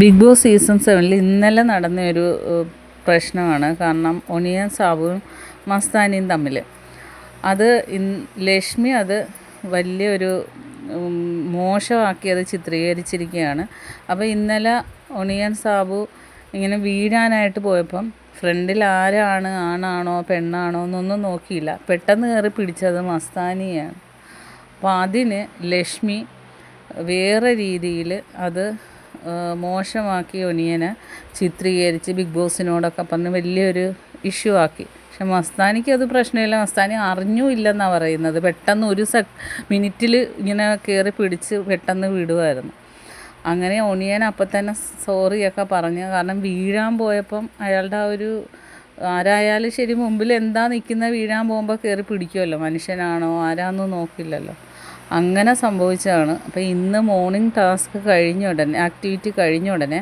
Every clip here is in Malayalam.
ബിഗ് ബോസ് സീസൺ 7 ഇന്നലെ നടന്നൊരു പ്രശ്നമാണ്. കാരണം ഒനിയൻ സാബുവും മസ്താനിയും തമ്മിൽ അത് ലക്ഷ്മി അത് വലിയൊരു മോശമാക്കി അത് ചിത്രീകരിച്ചിരിക്കുകയാണ്. അപ്പോൾ ഇന്നലെ ഒനിയൻ സാബു ഇങ്ങനെ വീഴാനായിട്ട് പോയപ്പം ഫ്രണ്ടിൽ ആണാണോ പെണ്ണാണോ എന്നൊന്നും നോക്കിയില്ല, പെട്ടെന്ന് കയറി പിടിച്ചത് മസ്താനിയാണ്. അപ്പോൾ അതിന് ലക്ഷ്മി വേറെ രീതിയിൽ അത് മോശമാക്കി ഒനിയനെ ചിത്രീകരിച്ച് ബിഗ് ബോസിനോടൊക്കെ പറഞ്ഞ് വലിയൊരു ഇഷ്യൂ ആക്കി. പക്ഷെ മസ്താനിക്ക് അത് പ്രശ്നമില്ല, മസ്താനി അറിഞ്ഞുമില്ലെന്നാണ് പറയുന്നത്. പെട്ടെന്ന് ഒരു മിനിറ്റിൽ ഇങ്ങനെ കയറി പിടിച്ച് പെട്ടെന്ന് വിടുമായിരുന്നു. അങ്ങനെ ഒനിയൻ അപ്പം തന്നെ സോറിയൊക്കെ പറഞ്ഞ്, കാരണം വീഴാൻ പോയപ്പം അയാളുടെ ആ ഒരു ആരായാലും ശരി മുമ്പിൽ എന്താ നിൽക്കുന്നത് വീഴാൻ പോകുമ്പോൾ കയറി പിടിക്കുമല്ലോ, മനുഷ്യനാണോ ആരാന്നും നോക്കില്ലല്ലോ. അങ്ങനെ സംഭവിച്ചതാണ്. അപ്പോൾ ഇന്ന് മോർണിംഗ് ടാസ്ക് ആക്ടിവിറ്റി കഴിഞ്ഞ ഉടനെ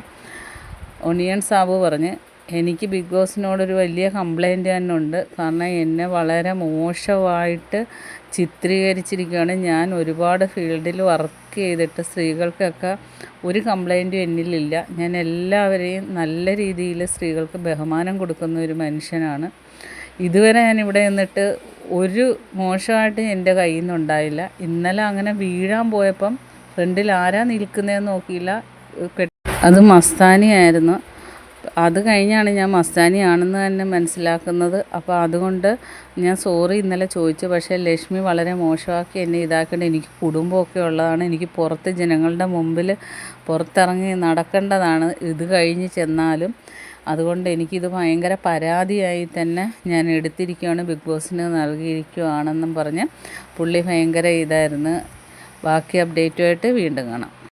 ഒനിയൻ സാബു പറഞ്ഞ്, എനിക്ക് ബിഗ് ബോസിനോടൊരു വലിയ കംപ്ലൈൻറ്റ് തന്നെ ഉണ്ട്. കാരണം എന്നെ വളരെ മോശമായിട്ട് ചിത്രീകരിച്ചിരിക്കുകയാണ്. ഞാൻ ഒരുപാട് ഫീൽഡിൽ വർക്ക് ചെയ്തിട്ട് സ്ത്രീകൾക്കൊക്കെ ഒരു കംപ്ലൈൻറ്റും എന്നിലില്ല. ഞാൻ എല്ലാവരെയും നല്ല രീതിയിൽ സ്ത്രീകൾക്ക് ബഹുമാനം കൊടുക്കുന്ന ഒരു മനുഷ്യനാണ്. ഇതുവരെ ഞാൻ ഇവിടെ നിന്നിട്ട് ഒരു മോശമായിട്ട് എൻ്റെ കയ്യിൽ നിന്നുണ്ടായില്ല. ഇന്നലെ അങ്ങനെ വീഴാൻ പോയപ്പം ഫ്രണ്ടിൽ ആരാ നിൽക്കുന്നതെന്ന് നോക്കിയില്ല, അത് മസ്താനിയായിരുന്നു. അത് കഴിഞ്ഞാണ് ഞാൻ മസ്താനിയാണെന്ന് തന്നെ മനസ്സിലാക്കുന്നത്. അപ്പോൾ അതുകൊണ്ട് ഞാൻ സോറി ഇന്നലെ ചോദിച്ചു. പക്ഷേ ലക്ഷ്മി വളരെ മോശമാക്കി എന്നെ ഇതാക്കേണ്ട, എനിക്ക് കുടുംബമൊക്കെ ഉള്ളതാണ്, എനിക്ക് പുറത്ത് ജനങ്ങളുടെ മുമ്പിൽ പുറത്തിറങ്ങി നടക്കേണ്ടതാണ് ഇത് കഴിഞ്ഞ് ചെന്നാലും. അതുകൊണ്ട് എനിക്കിത് ഭയങ്കര പരാതിയായി തന്നെ ഞാൻ എടുത്തിരിക്കുകയാണ്, ബിഗ് ബോസിന് നൽകിയിരിക്കുകയാണെന്നും പറഞ്ഞ് പുള്ളി ഭയങ്കര ഇതായിരുന്നു. ബാക്കി അപ്ഡേറ്റുമായിട്ട് വീണ്ടും കാണാം.